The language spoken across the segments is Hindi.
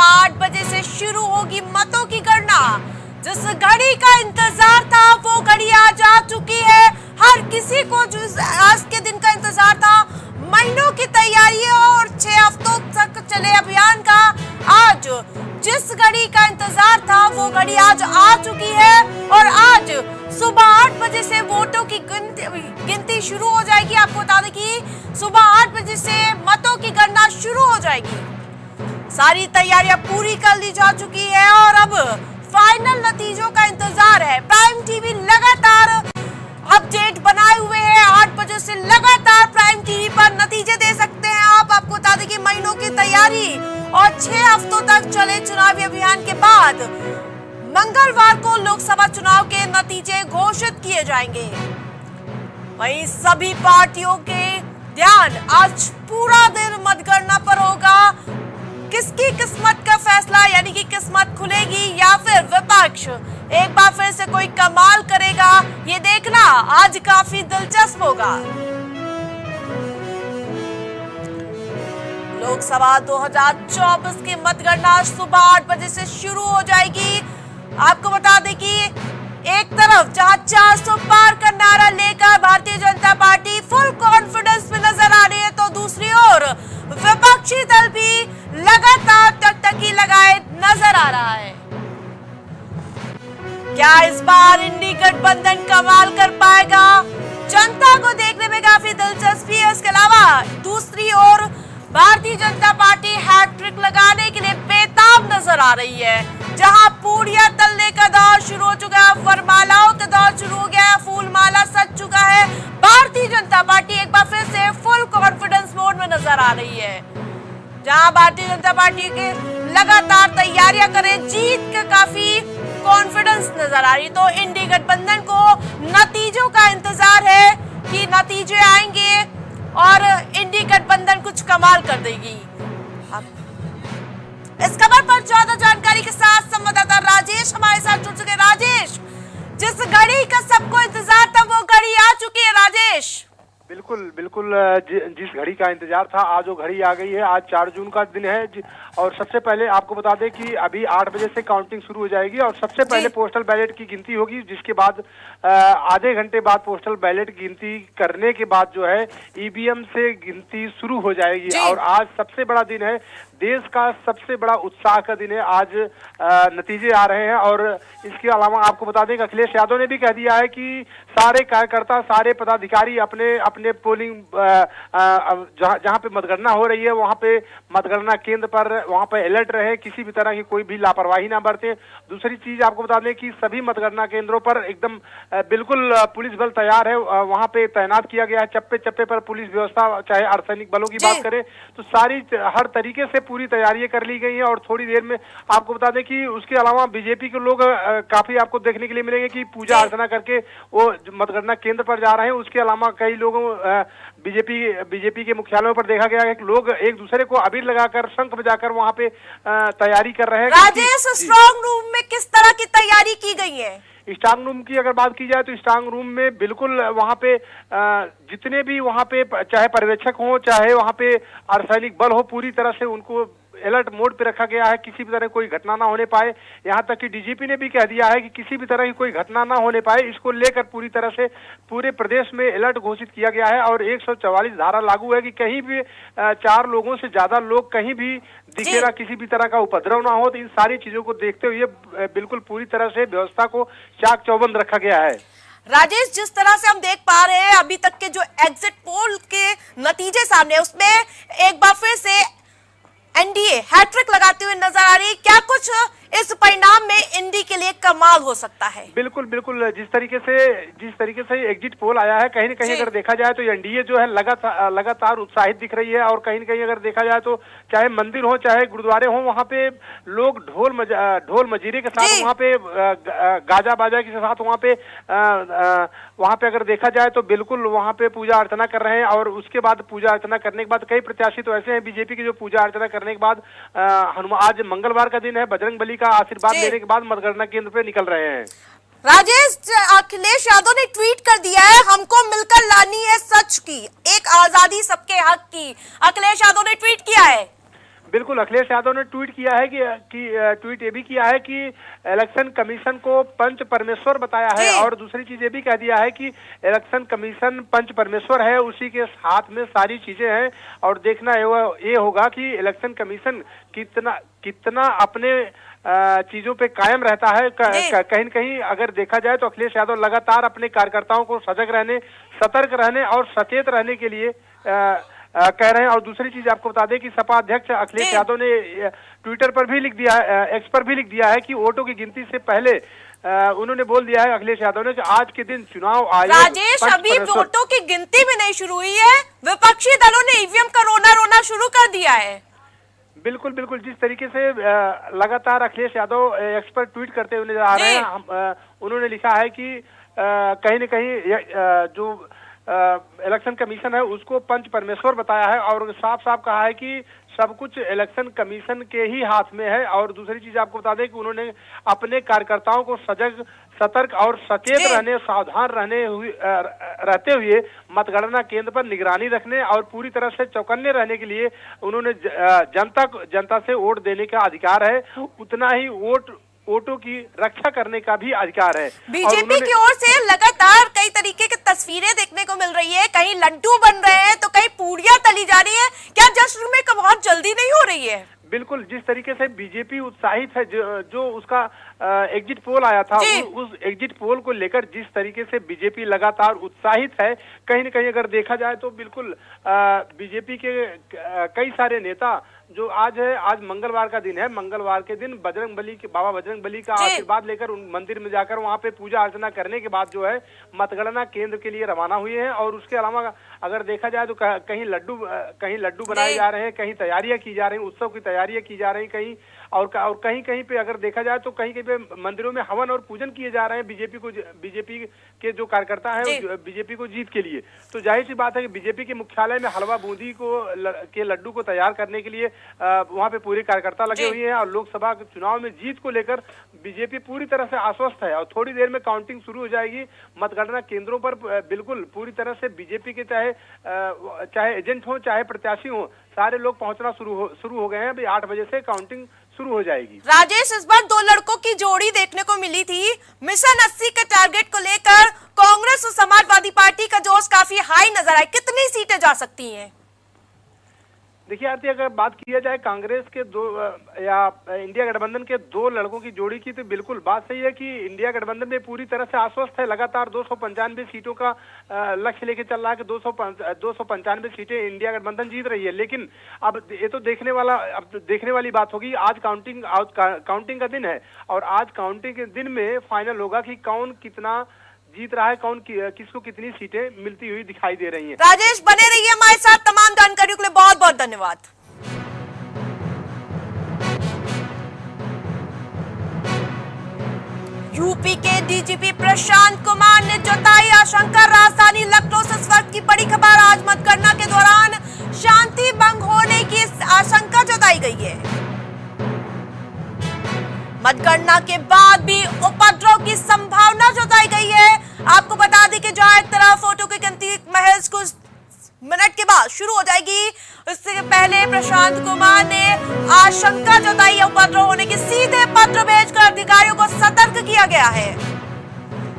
सुबह 8 बजे से शुरू होगी मतों की गणना। जिस घड़ी का इंतजार था वो घड़ी आज आ चुकी है। हर किसी को जो आज के दिन का इंतजार था, महीनों की तैयारी और 6 हफ्तों तक चले अभियान का, आज जिस घड़ी का इंतजार था वो घड़ी आज आ चुकी है। और आज सुबह 8 बजे से वोटों की गिनती शुरू हो जाएगी। आपको बता दें कि सुबह 8 बजे से मतों की गणना शुरू हो जाएगी। सारी तैयारियां पूरी कर ली जा चुकी है और अब फाइनल नतीजों का इंतजार है। प्राइम टीवी लगातार अपडेट बनाए हुए हैं। 8 बजे से लगातार प्राइम टीवी पर नतीजे दे सकते हैं आप। आपको बता दें कि महीनों की तैयारी और 6 हफ्तों तक चले चुनावी अभियान के बाद मंगलवार को लोकसभा चुनाव के नतीजे घोषित किए जाएंगे। वहीं सभी पार्टियों के ध्यान आज पूरा दिन मतगणना पर होगा। किसकी किस्मत का फैसला, यानी कि किस्मत खुलेगी या फिर विपक्ष एक बार फिर से कोई कमाल करेगा, ये देखना आज काफी दिलचस्प होगा। लोकसभा 2024 की मतगणना सुबह 8 बजे से शुरू हो जाएगी। आपको बता दें कि एक तरफ जहां 400 पार का नारा लेकर Bharatiya Janata party full confidence में नजर आ रही है, तो दूसरी ओर विपक्षी दल भी लगातार टकटकी लगाए नजर आ रहा है। क्या इस बार इंडी गठबंधन कमाल कर पाएगा, जनता को देखने में काफी दिलचस्पी है। इसके अलावा दूसरी ओर भारतीय जनता पार्टी हैट्रिक लगाने के लिए बेताब नजर आ रही है। जहां पूड़ियां तलने का दौर शुरू हो चुका है, वरमालाओं का दौर शुरू हो गया है, फूलमाला सज चुका है। भारतीय जनता पार्टी एक बार फिर से फुल कॉन्फिडेंस मोड में नजर आ रही है। जहां भारतीय जनता पार्टी के लगातार तैयारियां करें, जीत का काफी कॉन्फिडेंस नजर आ रही, तो इंडी गठबंधन को नतीजों का इंतजार है कि नतीजे आएंगे और इंडी गठबंधन कुछ कमाल कर देगी। इस खबर पर ज्यादा जानकारी के साथ संवाददाता राजेश हमारे साथ जुड़ चुके। राजेश, जिस घड़ी का सबको इंतजार था वो घड़ी आ चुकी है। राजेश, बिल्कुल बिल्कुल, जिस घड़ी का इंतजार था आज वो घड़ी आ गई है। आज 4 जून का दिन है और सबसे पहले आपको बता दें कि अभी 8 बजे से काउंटिंग शुरू हो जाएगी और सबसे पहले पोस्टल बैलेट की गिनती होगी, जिसके बाद आधे घंटे बाद पोस्टल बैलेट गिनती करने के बाद जो है ईवीएम से गिनती शुरू हो जाएगी। और आज सबसे बड़ा दिन है, देश का सबसे बड़ा उत्साह का दिन है। आज नतीजे आ रहे हैं और इसके अलावा आपको बता दें कि अखिलेश यादव ने भी कह दिया है कि सारे कार्यकर्ता, सारे पदाधिकारी अपने अपने पोलिंग जहां पे मतगणना हो रही है वहां पे मतगणना केंद्र पर वहां पे अलर्ट रहे, किसी भी तरह की कोई भी लापरवाही ना बरते। दूसरी चीज आपको बता दें कि सभी मतगणना केंद्रों पर एकदम बिल्कुल पुलिस बल तैयार है, वहां पे तैनात किया गया है। चप्पे चप्पे पर पुलिस व्यवस्था, चाहे अर्धसैनिक बलों की बात करें तो सारी हर तरीके से पूरी तैयारियां कर ली गई हैं। और थोड़ी देर में आपको बता दें कि उसके अलावा बीजेपी के लोग काफी आपको देखने के लिए मिलेंगे कि पूजा अर्चना करके वो मतगणना केंद्र पर जा रहे हैं। उसके अलावा कई लोगों बीजेपी के मुख्यालयों पर देखा गया है कि लोग एक दूसरे को अबीर लगाकर, शंख बजाकर वहां पे तैयारी कर रहे हैं। राजेश, स्ट्रांग रूम में किस तरह की तैयारी की गई है? स्ट्रांग रूम की अगर बात की जाए तो स्ट्रांग रूम में बिल्कुल वहां पे जितने भी वहां पे चाहे पर्यवेक्षक हो, चाहे वहां पे अर्धसैनिक बल हो, पूरी तरह से उनको अलर्ट मोड पे रखा गया है, किसी भी तरह कोई घटना ना होने पाए। यहाँ तक कि डीजीपी ने भी कह दिया है कि किसी भी तरह की कोई घटना ना होने पाए, इसको लेकर पूरी तरह से पूरे प्रदेश में अलर्ट घोषित किया गया है। और 144 धारा लागू है कि कहीं भी 4 लोगों से ज्यादा लोग कहीं भी दिखेगा, किसी भी तरह का उपद्रव ना हो। तो इन सारी चीजों को देखते हुए बिल्कुल पूरी तरह से व्यवस्था को चाक चौबंद रखा गया है। राजेश, जिस तरह से हम देख पा रहे हैं अभी तक के जो एग्जिट पोल के नतीजे सामने, उसमें एक बार फिर से एनडीए हैट्रिक लगाते हुए नजर आ रही है। क्या कुछ इस परिणाम में इंडी के लिए कमाल हो सकता है? बिल्कुल बिल्कुल, जिस तरीके से एग्जिट पोल आया है, कहीं न कहीं अगर देखा जाए तो एनडीए जो है लगातार उत्साहित दिख रही है। और कहीं न कहीं अगर देखा जाए तो चाहे मंदिर हो, चाहे गुरुद्वारे हो, वहाँ पे लोग ढोल मजीरे के साथ, वहाँ पे गाजा बाजा के साथ वहाँ पे अगर देखा जाए तो बिल्कुल वहाँ पे पूजा अर्चना कर रहे हैं। और उसके बाद पूजा अर्चना करने के बाद कई प्रत्याशी तो ऐसे हैं बीजेपी के जो पूजा अर्चना करने के बाद आज मंगलवार का दिन है, बजरंगबली का आशीर्वाद लेने के बाद मतगणना केंद्र पे निकल रहे हैं। राजेश, अखिलेश यादव ने ट्वीट कर दिया है, हमको मिलकर लानी है सच की, एक आजादी सबके हक की। अखिलेश यादव ने ट्वीट किया है। बिल्कुल, अखिलेश यादव ने ट्वीट किया है कि ट्वीट ये भी किया है कि इलेक्शन कमीशन को पंच परमेश्वर बताया है, और दूसरी चीज ये भी कह दिया है कि इलेक्शन कमीशन पंच परमेश्वर है, उसी के हाथ में सारी चीजें हैं, और देखना ये होगा कि इलेक्शन कमीशन कितना अपने चीजों पे कायम रहता है। कहीं न कहीं अगर देखा जाए तो अखिलेश यादव लगातार अपने कार्यकर्ताओं को सजग रहने, सतर्क रहने और सचेत रहने के लिए कह रहे हैं। और दूसरी चीज आपको बता दें कि सपा अध्यक्ष अखिलेश यादव ने ट्विटर पर भी लिख दिया है, एक्स पर भी लिख दिया है कि वोटों की गिनती से पहले उन्होंने बोल दिया है अखिलेश यादव ने कि आज के दिन चुनाव आयोग राजेश, अभी वोटों की गिनती भी नहीं शुरू हुई है, विपक्षी दलों ने ईवीएम का रोना शुरू कर दिया है। बिल्कुल बिल्कुल, जिस तरीके से लगातार अखिलेश यादव एक्स पर ट्वीट करते हुए नजर आ रहे हैं, उन्होंने लिखा है कि कहीं न कहीं जो इलेक्शन कमीशन है उसको पंच परमेश्वर बताया है, और साफ साफ कहा है कि सब कुछ इलेक्शन कमीशन के ही हाथ में है। और दूसरी चीज आपको बता दें कि उन्होंने अपने कार्यकर्ताओं को सजग, सतर्क और सचेत रहने, सावधान रहते हुए मतगणना केंद्र पर निगरानी रखने और पूरी तरह से चौकन्ने रहने के लिए उन्होंने जनता से वोट देने का अधिकार है, उतना ही वोटों की रक्षा करने का भी अधिकार है। बीजेपी की ओर से लगातार कई तरीके की तस्वीरें देखने को मिल रही है, कहीं लड्डू बन रहे हैं तो कहीं पूड़ियां तली जा रही है, क्या जश्न में बहुत जल्दी नहीं हो रही है? बिल्कुल, जिस तरीके से बीजेपी उत्साहित है, जो उसका एग्जिट पोल आया था, उस एग्जिट पोल को लेकर जिस तरीके से बीजेपी लगातार उत्साहित है, कहीं न कहीं अगर देखा जाए तो बिल्कुल बीजेपी के कई सारे नेता जो आज मंगलवार का दिन है, मंगलवार के दिन बाबा बजरंग बली का आशीर्वाद लेकर उन मंदिर में जाकर वहां पे पूजा अर्चना करने के बाद जो है मतगणना केंद्र के लिए रवाना हुए हैं। और उसके अलावा अगर देखा जाए तो कहीं लड्डू बनाए जा रहे हैं, कहीं तैयारियां की जा रही, उत्सव की तैयारियां की जा रही, कहीं और कहीं पे अगर देखा जाए तो कहीं पे मंदिरों में हवन और पूजन किए जा रहे हैं बीजेपी के जो कार्यकर्ता हैं बीजेपी को जीत के लिए। तो जाहिर सी बात है कि बीजेपी के मुख्यालय में हलवा बूंदी के लड्डू को तैयार करने के लिए वहां पे पूरे कार्यकर्ता लगे हुए हैं, और लोकसभा के चुनाव में जीत को लेकर बीजेपी पूरी तरह से आश्वस्त है। और थोड़ी देर में काउंटिंग शुरू हो जाएगी मतगणना केंद्रों पर। बिल्कुल पूरी तरह से बीजेपी के चाहे एजेंट हो चाहे प्रत्याशी हो, सारे लोग पहुंचना शुरू हो गए हैं। अभी 8 बजे से काउंटिंग शुरू हो जाएगी। राजेश, इस बार 2 लड़कों की जोड़ी देखने को मिली थी। मिशन 80 के टारगेट को लेकर कांग्रेस और समाजवादी पार्टी का जोश काफी हाई नजर आया, कितनी सीटें जा सकती हैं? देखिए आरती, अगर बात किया जाए कांग्रेस के या इंडिया गठबंधन के 2 लड़कों की जोड़ी की, तो बिल्कुल बात सही है कि इंडिया गठबंधन में पूरी तरह से आश्वस्त है। लगातार 295 सीटों का लक्ष्य लेके चल रहा है कि 295 सीटें इंडिया गठबंधन जीत रही है। लेकिन अब ये तो देखने वाली बात होगी। आज काउंटिंग का दिन है, और आज काउंटिंग के दिन में फाइनल होगा कि कौन कितना जीत रहा है, किसको कितनी सीटें मिलती हुई दिखाई दे रही हैं। राजेश, बने रहिए हमारे साथ, तमाम जानकारियों के लिए बहुत बहुत धन्यवाद। यूपी के डीजीपी प्रशांत कुमार ने जताई आशंका, राजधानी लखनऊ से इस वक्त की बड़ी खबर। आज मतगणना के दौरान शांति भंग होने की आशंका जताई गई है। मतगणना के बाद भी उपद्रव की संभावना जताई गई है। आपको बता दें कि जहां एक तरफ वोटों की गिनती महज कुछ मिनट के बाद शुरू हो जाएगी, उससे पहले प्रशांत कुमार ने आशंका जताई है उपद्रव होने की। सीधे पत्र भेजकर अधिकारियों को सतर्क किया गया है।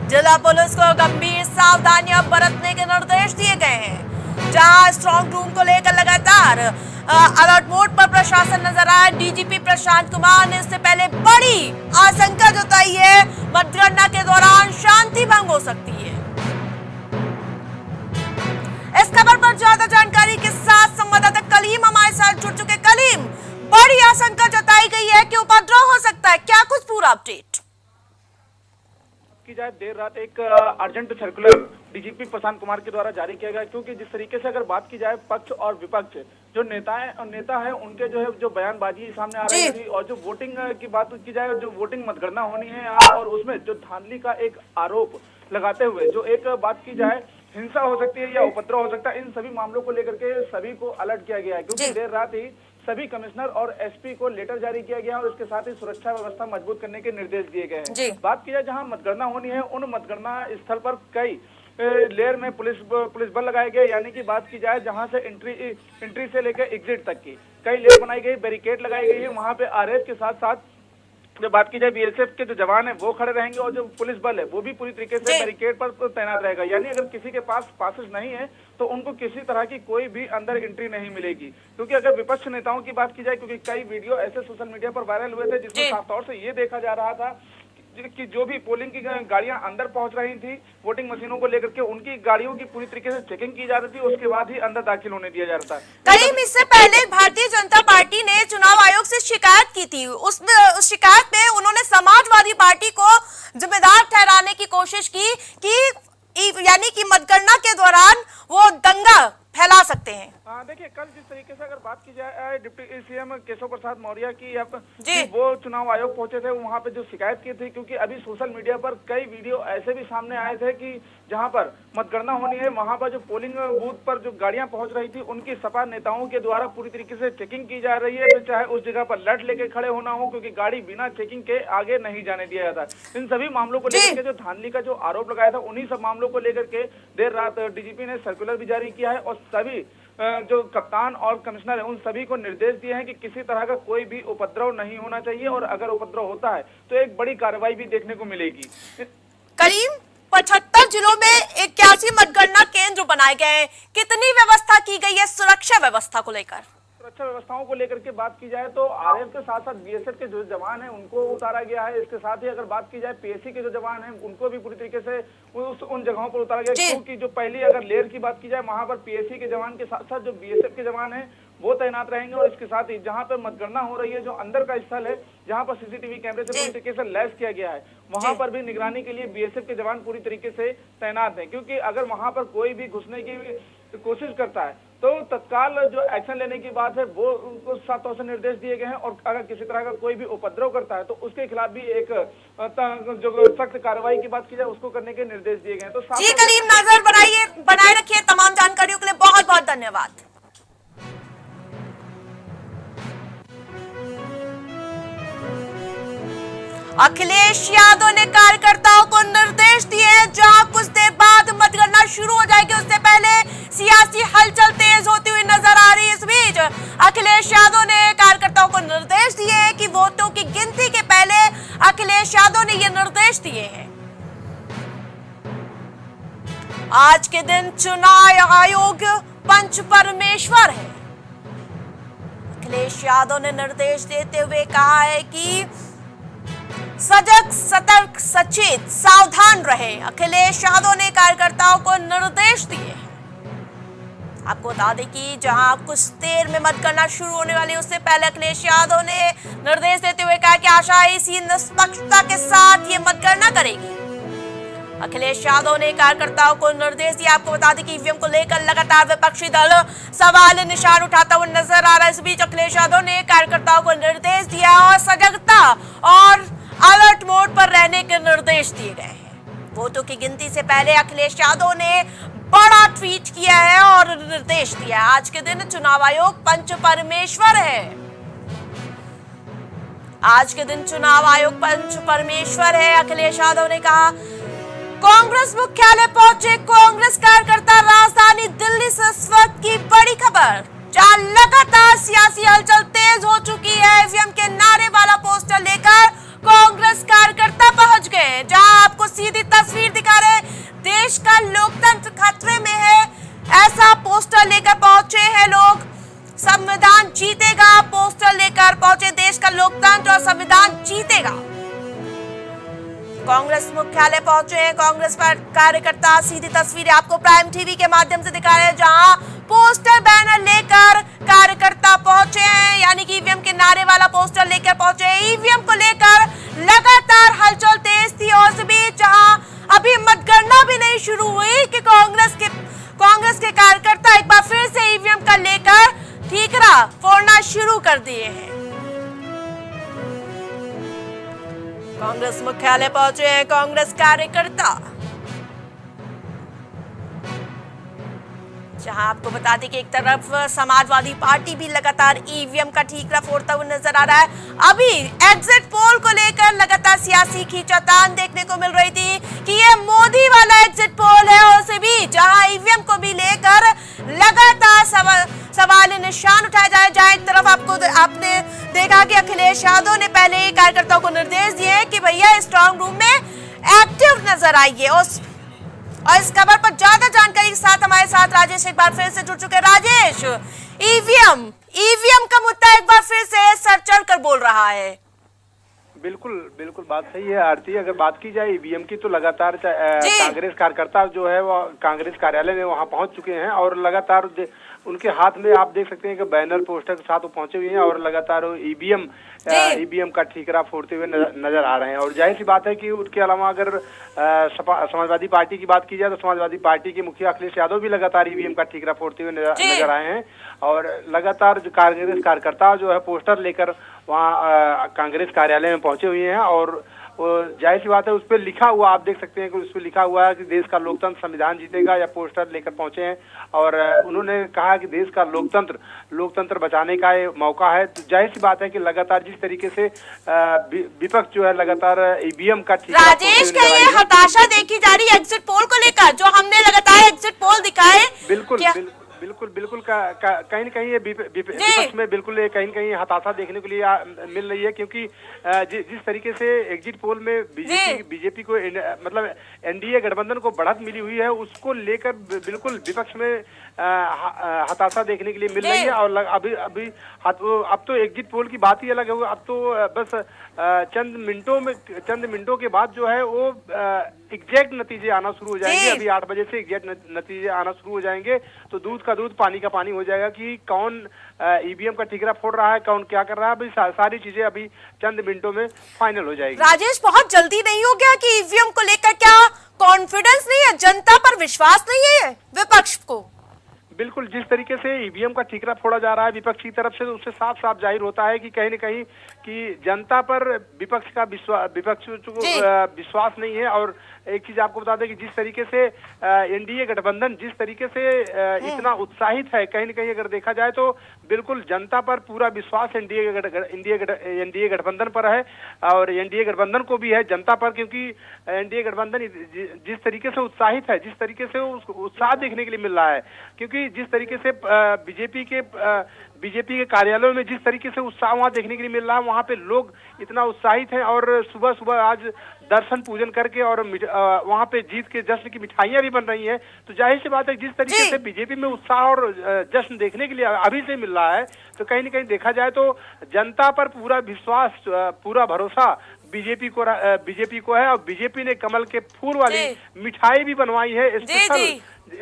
जिला पुलिस को गंभीर सावधानियां बरतने के निर्देश दिए गए हैं। जहां स्ट्रॉन्ग रूम को लेकर लगातार अलर्ट मोड पर प्रशासन नजर आया। डीजीपी प्रशांत कुमार ने इससे पहले बड़ी आशंका जताई है, मतगणना के दौरान शांति भंग हो सकती है। इस खबर पर ज्यादा जानकारी के साथ संवाददाता कलीम हमारे साथ जुड़ चुके। कलीम, बड़ी आशंका जताई गई है कि उपद्रव हो सकता है, क्या कुछ पूरा अपडेट की जाए? देर रात एक urgent circular DGP Prashant Kumar के द्वारा जारी किया गया, क्योंकि जिस तरीके से अगर बात की जाए पक्ष और विपक्ष जो नेता है उनके जो बयानबाजी सामने आ रही थी, और जो वोटिंग की बात की जाए, जो वोटिंग मतगणना होनी है यहाँ, और उसमें जो धांधली का एक आरोप लगाते हुए जो एक बात की जाए हिंसा हो सकती है या उपद्रव हो सकता है, इन सभी मामलों को लेकर के सभी को अलर्ट किया गया है। क्योंकि देर रात ही सभी कमिश्नर और एसपी को लेटर जारी किया गया और इसके साथ ही सुरक्षा व्यवस्था मजबूत करने के निर्देश दिए गए हैं। बात की जाए जहां मतगणना होनी है, उन मतगणना स्थल पर कई लेयर में पुलिस बल लगाए गए, यानी कि बात की जाए जहां से एंट्री से लेकर एग्जिट तक की कई लेयर बनाई गई, बैरिकेड लगाई गई है। वहां पे आरएएफ के साथ साथ जब बात की जाए बीएसएफ के जो जवान है वो खड़े रहेंगे और जो पुलिस बल है वो भी पूरी तरीके से बैरिकेड पर तैनात रहेगा। यानी अगर किसी के पास पासेस नहीं है तो उनको किसी तरह की कोई भी अंदर एंट्री नहीं मिलेगी। क्योंकि अगर विपक्ष नेताओं की बात की जाए, क्योंकि कई वीडियो ऐसे सोशल मीडिया पर वायरल हुए थे जिसमें साफ तौर से ये देखा जा रहा था कि जो भी पोलिंग की गाड़ियां अंदर पहुंच रही थी वोटिंग मशीनों को लेकर के, उनकी गाड़ियों की पूरी तरीके से चेकिंग की जा रही थी, उसके बाद ही अंदर दाखिल होने दिया जा रहा था। करीम, इससे पहले भारतीय जनता पार्टी ने चुनाव आयोग से शिकायत की थी। उस शिकायत में उन्होंने समाजवादी पार्टी को जिम्मेदार ठहराने की कोशिश की कि यानी कि मतगणना के दौरान वो दंगा फैला सकते हैं। देखिए, कल जिस तरीके से अगर बात की जाए डिप्टी सीएम केशव प्रसाद मौर्य की जी, वो चुनाव आयोग पहुंचे थे, वहां पे जो शिकायत की थी, क्योंकि अभी सोशल मीडिया पर कई वीडियो ऐसे भी सामने आए थे कि जहां पर मतगणना होनी है वहां पर जो पोलिंग बूथ पर जो गाड़ियां पहुंच रही थी उनकी सपा नेताओं के द्वारा पूरी तरीके से चेकिंग की जा रही है, चाहे उस जगह पर लट लेके खड़े होना हो, क्योंकि गाड़ी बिना चेकिंग के आगे नहीं जाने दिया जाता। इन सभी मामलों को लेकर के जो धांधली का जो आरोप लगाया था, उन्हीं सब मामलों को लेकर के देर रात डीजीपी ने सर्कुलर भी जारी किया है और सभी जो कप्तान और कमिश्नर है उन सभी को निर्देश दिए हैं कि किसी तरह का कोई भी उपद्रव नहीं होना चाहिए और अगर उपद्रव होता है तो एक बड़ी कार्रवाई भी देखने को मिलेगी। करीम, 75 जिलों में 81 मतगणना केंद्र बनाए गए हैं। कितनी व्यवस्था की गई है सुरक्षा व्यवस्था को लेकर? सुरक्षा व्यवस्थाओं को लेकर के बात की जाए तो आरएएफ के साथ साथ बीएसएफ के जो जवान हैं उनको उतारा गया है। इसके साथ ही अगर बात की जाए पीएसी के जो जवान हैं उनको भी पूरी तरीके से उन जगहों पर उतारा गया, क्योंकि जो पहली अगर लेयर की बात की जाए वहां पर पीएसी के जवान के साथ साथ जो बीएसएफ के जवान हैं वो तैनात रहेंगे। और इसके साथ ही जहां पर मतगणना हो रही है, जो अंदर का स्थल है जहां पर सीसीटीवी कैमरे से पूरी तरीके से लैस किया गया है, वहां पर भी निगरानी के लिए बीएसएफ के जवान पूरी तरीके से तैनात हैं। क्योंकि अगर वहां पर कोई भी घुसने की कोशिश करता है तो तत्काल जो एक्शन लेने की बात है वो उनको साफ तौर से निर्देश दिए गए हैं और अगर किसी तरह का कोई भी उपद्रव करता है तो उसके खिलाफ भी एक जो सख्त कार्रवाई की बात की जाए उसको करने के निर्देश दिए गए हैं। तो जी करीम, नजर बनाए रखिए। तमाम जानकारियों के लिए बहुत बहुत धन्यवाद। अखिलेश यादव ने कार्यकर्ताओं को निर्देश दिए हैं, जहां कुछ देर बाद मतगणना शुरू हो जाएगी उससे पहले सियासी हलचल तेज होती हुई नजर आ रही है। इस बीच अखिलेश यादव ने कार्यकर्ताओं को निर्देश दिए हैं कि वोटों की गिनती के पहले अखिलेश यादव ने ये निर्देश दिए हैं। आज के दिन चुनाव आयोग पंच परमेश्वर है। अखिलेश यादव ने निर्देश देते हुए कहा है कि सजग, सतर्क, सचेत, सावधान रहे। अखिलेश यादव ने कार्यकर्ताओं को निर्देश दिए हैं। आपको बता दें कि जहां कुछ देर में मतगणना शुरू होने वाली है उससे पहले अखिलेश यादव ने निर्देश देते हुए कहा कि आशा इसी निष्पक्षता के साथ ये मतगणना करेगी। अखिलेश यादव ने कार्यकर्ताओं को निर्देश दिया। आपको बता दें कि ईवीएम को लेकर लगातार विपक्षी दल सवाल निशान उठाता हुआ नजर आ रहा है। इस बीच अखिलेश यादव ने कार्यकर्ताओं को निर्देश दिया और सजगता और अलर्ट मोड पर रहने के निर्देश दिए गए हैं। वोटों की गिनती से पहले अखिलेश यादव ने बड़ा ट्वीट किया है और निर्देश दिया है। आज के दिन चुनाव आयोग पंच परमेश्वर है। आज के दिन चुनाव आयोग पंच परमेश्वर है। अखिलेश यादव ने कहा, कांग्रेस मुख्यालय पहुंचे कांग्रेस कार्यकर्ता। राजधानी दिल्ली से इस वक्त की बड़ी खबर, जहां लगातार सियासी हलचल तेज हो चुकी है। ईवीएम के नारे वाला पोस्टर लेकर कांग्रेस कार्यकर्ता पहुंच गए। जहां आपको सीधी तस्वीर दिखा रहे, देश का लोकतंत्र खतरे में है, ऐसा पोस्टर लेकर पहुंचे हैं लोग। संविधान जीतेगा पोस्टर लेकर पहुंचे, देश का लोकतंत्र और संविधान जीतेगा। कांग्रेस मुख्यालय पहुंचे हैं कांग्रेस कार्यकर्ता। सीधी तस्वीरें आपको प्राइम टीवी के माध्यम से दिखा रहे हैं, जहां पोस्टर बैनर लेकर कार्यकर्ता पहुंचे हैं, यानी कि ईवीएम के नारे वाला पोस्टर लेकर पहुंचे हैं। ईवीएम को लेकर लगातार हलचल तेज थी और इस बीच जहां अभी मतगणना भी नहीं शुरू हुई कि कांग्रेस के कार्यकर्ता एक बार फिर से ईवीएम का लेकर ठीकरा फोड़ना शुरू कर दिए हैं। कांग्रेस मुख्यालय पहुंचे हैं कांग्रेस कार्यकर्ता। जहां आपको बता दें कि एक तरफ समाजवादी पार्टी भी लगातार ईवीएम का ठीकरा फोड़ता हुआ नजर आ रहा है। अभी एग्जिट पोल को लेकर लगातार सियासी खींचातान देखने को मिल रही थी कि ये मोदी वाला एग्जिट पोल है, और उसे भी जहां ईवीएम को भी लेकर लगातार सवाल निशान उठाया जाए। एक तरफ आपने देखा कि अखिलेश यादव ने पहले ही कार्यकर्ताओं को निर्देश दिए कि भैया स्ट्रांग रूम में एक्टिव नजर आइए। और इस खबर पर ज्यादा जानकारी के साथ हमारे साथ राजेश एक बार फिर से जुड़ चुके हैं। राजेश, ईवीएम का मुद्दा एक बार फिर से सर चढ़ कर बोल रहा है। बिल्कुल बिल्कुल बात सही है आरती। अगर बात की जाए ईवीएम की तो लगातार कांग्रेस कार्यकर्ता जो है वो कांग्रेस कार्यालय में वहां पहुंच चुके हैं और लगातार उनके हाथ में आप देख सकते हैं कि बैनर पोस्टर के साथ वो पहुंचे हुए हैं और लगातार ईवीएम का ठीकरा फोड़ते हुए नजर आ रहे हैं। और जाहिर सी बात है कि उसके अलावा अगर समाजवादी पार्टी की बात की जाए तो समाजवादी पार्टी के मुखिया अखिलेश यादव भी लगातार ईवीएम का ठीकरा फोड़ते हुए नजर आए हैं। और लगातार जो कांग्रेस कार्यकर्ता जो है पोस्टर लेकर वहाँ कांग्रेस कार्यालय में पहुंचे हुए हैं और जाहिर सी बात है उस पर लिखा हुआ आप देख सकते हैं कि उस पर लिखा हुआ है कि देश का लोकतंत्र संविधान जीतेगा, या पोस्टर लेकर पहुंचे हैं। और उन्होंने कहा कि देश का लोकतंत्र बचाने का ये मौका है। तो जाहिर सी बात है कि लगातार जिस तरीके से विपक्ष जो है लगातार ईवीएम का ठीक राजेश का ये हताशा देखी जा रही है एग्जिट पोल को लेकर, जो हमने लगातार एग्जिट पोल दिखाए। बिल्कुल कहीं न कहीं ये विपक्ष में बिल्कुल कहीं न कहीं हताशा देखने के लिए मिल रही है, क्योंकि जिस तरीके से एग्जिट पोल में बीजेपी को मतलब एनडीए गठबंधन को बढ़त मिली हुई है, उसको लेकर बिल्कुल विपक्ष में हताशा देखने के लिए मिल रही है। और अब तो एग्जिट पोल की बात ही अलग है। अब तो बस चंद मिनटों के बाद जो है वो एग्जैक्ट नतीजे आना शुरू हो जाएंगे। अभी 8 बजे से एग्जैक्ट नतीजे आना शुरू हो जाएंगे तो दूध का दूध पानी का पानी हो जाएगा कि कौन ईवीएम का ठीकरा फोड़ रहा है, कौन क्या कर रहा है। अभी सारी चीजें अभी चंद मिनटों में फाइनल हो जाएगी। राजेश, बहुत जल्दी नहीं हो गया कि ईवीएम को लेकर क्या कॉन्फिडेंस नहीं है, जनता पर विश्वास नहीं है विपक्ष को? बिल्कुल, जिस तरीके से ईवीएम का ठीकरा फोड़ा जा रहा है विपक्ष की तरफ से, तो उससे साफ साफ जाहिर होता है कि कहीं न कहीं कि जनता पर विपक्ष को विश्वास नहीं है। और एक चीज आपको बता दें कि जिस तरीके से एनडीए गठबंधन जिस तरीके से इतना उत्साहित है, कहीं न कहीं अगर देखा जाए तो बिल्कुल जनता पर पूरा विश्वास एनडीए गठबंधन पर है और एनडीए गठबंधन को भी है जनता पर, क्योंकि एनडीए गठबंधन जिस तरीके से उत्साहित है, जिस तरीके से उत्साह देखने के लिए मिल रहा है, क्योंकि जिस तरीके से बीजेपी के कार्यालयों में जिस तरीके से उत्साह वहां देखने के लिए मिल रहा है, वहां पे लोग इतना उत्साहित हैं। और सुबह सुबह आज दर्शन पूजन करके और वहां पे जीत के जश्न की मिठाइयां भी बन रही हैं। तो जाहिर सी बात है जिस तरीके से बीजेपी में उत्साह और जश्न देखने के लिए अभी से मिल रहा है, तो कहीं न कहीं देखा जाए तो जनता पर पूरा विश्वास, पूरा भरोसा बीजेपी को है। और बीजेपी ने कमल के फूल वाली मिठाई भी बनवाई है।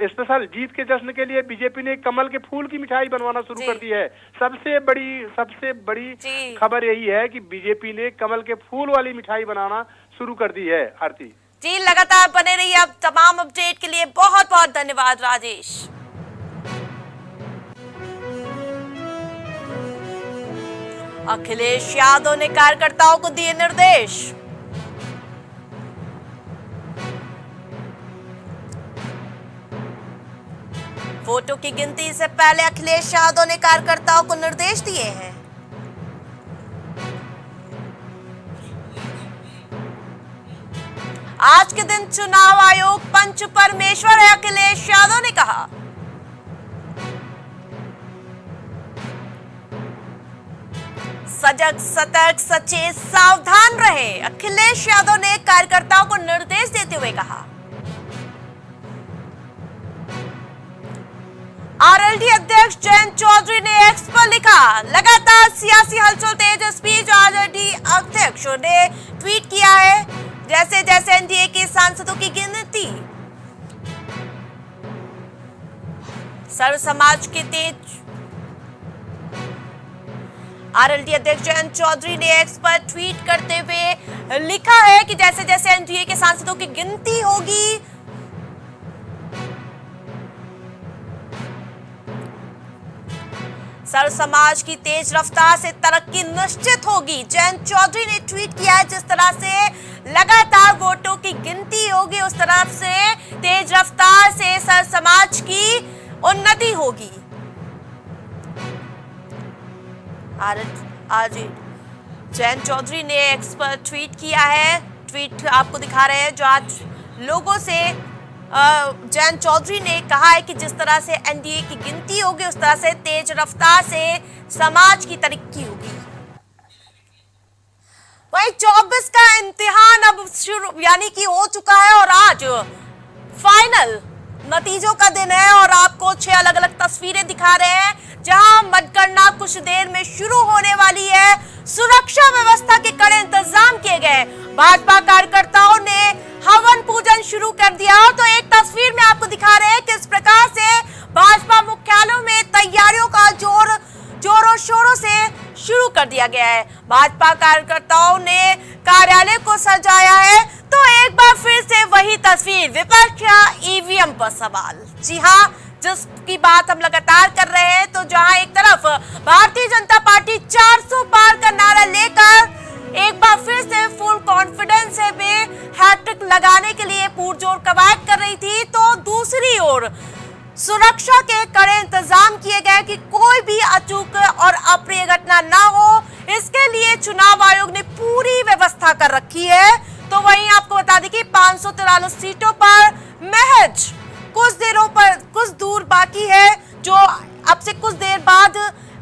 स्पेशल जीत के जश्न के लिए बीजेपी ने कमल के फूल की मिठाई बनवाना शुरू कर दी है। सबसे बड़ी खबर यही है कि बीजेपी ने कमल के फूल वाली मिठाई बनाना शुरू कर दी है। आरती जी, लगातार बने रहिए। अब तमाम अपडेट के लिए बहुत बहुत धन्यवाद राजेश। अखिलेश यादव ने कार्यकर्ताओं को दिए निर्देश। वोटों की गिनती से पहले अखिलेश यादव ने कार्यकर्ताओं को निर्देश दिए हैं। आज के दिन चुनाव आयोग पंच परमेश्वर है, अखिलेश यादव ने कहा। सजग, सतर्क, सचेत, सावधान रहे, अखिलेश यादव ने कार्यकर्ताओं को निर्देश देते हुए कहा। आरएलडी अध्यक्ष जयंत चौधरी ने एक्स पर लिखा, लगातार सियासी हलचल तेज। इस बीच आरएलडी अध्यक्ष ने ट्वीट किया है, जैसे जैसे एनडीए के सांसदों की गिनती सर्व समाज के तेज। आरएलडी अध्यक्ष जयंत चौधरी ने एक्स पर ट्वीट करते हुए लिखा है कि जैसे जैसे एनडीए के सांसदों की गिनती होगी, सर्व समाज की तेज रफ्तार से तरक्की निश्चित होगी। जयंत चौधरी ने ट्वीट किया है, जिस तरह से लगातार वोटों की गिनती होगी, उस तरफ से तेज रफ्तार से सर्व समाज की उन्नति होगी। आज जयंत चौधरी ने एक्स पर ट्वीट किया है, ट्वीट आपको दिखा रहे हैं, जो आज लोगों से जयंत चौधरी ने कहा है कि जिस तरह से एनडीए की गिनती होगी उस तरह से तेज रफ्तार से समाज की तरक्की होगी। वही 24 का इम्तिहान अब शुरू यानी कि हो चुका है और आज फाइनल नतीजों का दिन है और आपको 6 अलग अलग तस्वीरें दिखा रहे हैं जहां मतगणना कुछ देर में शुरू होने वाली है। सुरक्षा व्यवस्था के कड़े इंतजाम किए गए। भाजपा कार्यकर्ताओं ने हवन पूजन शुरू कर दिया। तो एक तस्वीर में आपको दिखा रहे हैं किस प्रकार से भाजपा मुख्यालयों में तैयारियों का जोरों शोरों से शुरू कर दिया गया है। भाजपा कार्यकर्ताओं ने कार्यालय को सजाया है। तो एक बार फिर से वही तस्वीर, विपक्ष का ईवीएम पर सवाल। जी हाँ, जिसकी बात हम लगातार कर रहे हैं। तो जहां एक तरफ भारतीय जनता पार्टी 400 पार का नारा लेकर एक बार फिर से फुल कॉन्फिडेंस में हैट्रिक लगाने के लिए पुरजोर कवायद कर रही थी, तो दूसरी ओर सुरक्षा के कड़े इंतजाम किए गए कि कोई भी अचूक और अप्रिय घटना ना हो। इसके लिए चुनाव आयोग ने पूरी व्यवस्था कर रखी है। तो वहीं आपको बता दें कि 543 सीटों पर महज कुछ दूर बाकी है, जो अब से कुछ देर बाद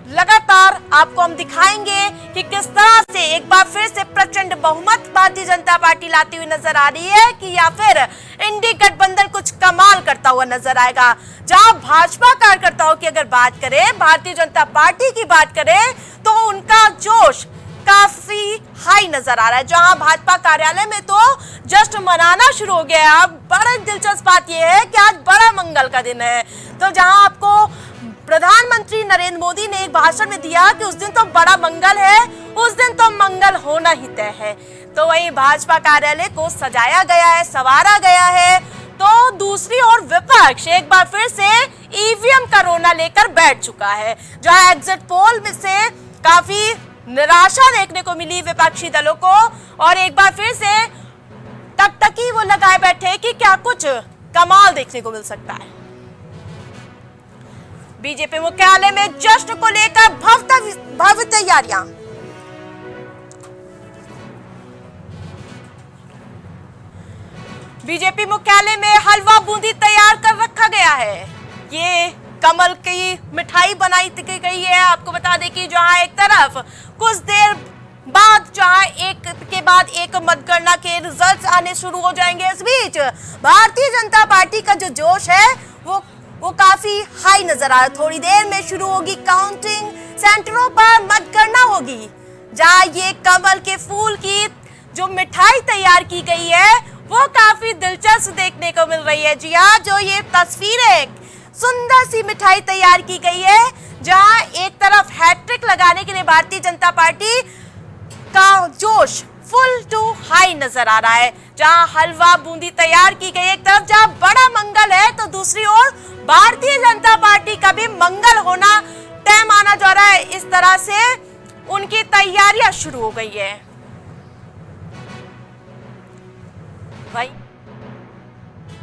लगातार आपको हम दिखाएंगे कि किस तरह से एक बार फिर से प्रचंड बहुमत भारतीय जनता पार्टी लाती हुई नजर आ रही है कि या फिर इंडी गठबंधन कुछ कमाल करता हुआ नजर आएगा। जहां भाजपा कार्यकर्ताओं की अगर बात करें, भारतीय जनता पार्टी की बात करें, तो उनका जोश काफी हाई नजर आ रहा है। जहां भाजपा कार्यालय में तो जश्न मनाना शुरू हो गया है। अब बड़ा दिलचस्प बात यह है कि आज बड़ा मंगल का दिन है। तो जहां आपको प्रधानमंत्री नरेंद्र मोदी ने एक भाषण में दिया कि उस दिन तो बड़ा मंगल है, उस दिन तो मंगल होना ही तय है। तो वहीं भाजपा कार्यालय को सजाया गया है, संवारा गया है। तो दूसरी ओर विपक्ष एक बार फिर से ईवीएम का रोना लेकर बैठ चुका है। जहां एग्जिट पोल में से काफी निराशा देखने को मिली विपक्षी दलों को और एक बार फिर से टकटकी वो लगाए बैठे कि क्या कुछ कमाल देखने को मिल सकता है। बीजेपी मुख्यालय में जश्न को लेकर भव्य तैयारियां। बीजेपी मुख्यालय में हलवा बूंदी तैयार कर रखा गया है। ये कमल की मिठाई बनाई गई है। आपको बता दें कि जहां एक तरफ कुछ देर बाद जहां एक के बाद एक मतगणना के रिजल्ट्स आने शुरू हो जाएंगे, इस बीच भारतीय जनता पार्टी का जो जोश है वो काफी हाई नजर आ रहा है। थोड़ी देर में शुरू होगी काउंटिंग, सेंटरों पर मतगणना होगी। जहां ये कमल के फूल की जो मिठाई तैयार की गई है वो काफी दिलचस्प देखने को मिल रही है। जी हाँ, जो ये तस्वीर है, सुंदर सी मिठाई तैयार की गई है। जहां एक तरफ हैट्रिक लगाने के लिए भारतीय जनता पार्टी का जोश फुल टू हाई नजर आ रहा है। जहां हलवा बूंदी तैयार की गई, एक तरफ जहां बड़ा मंगल है तो दूसरी ओर भारतीय जनता पार्टी का भी मंगल होना तय माना जा रहा है। इस तरह से उनकी तैयारियां शुरू हो गई है। भाई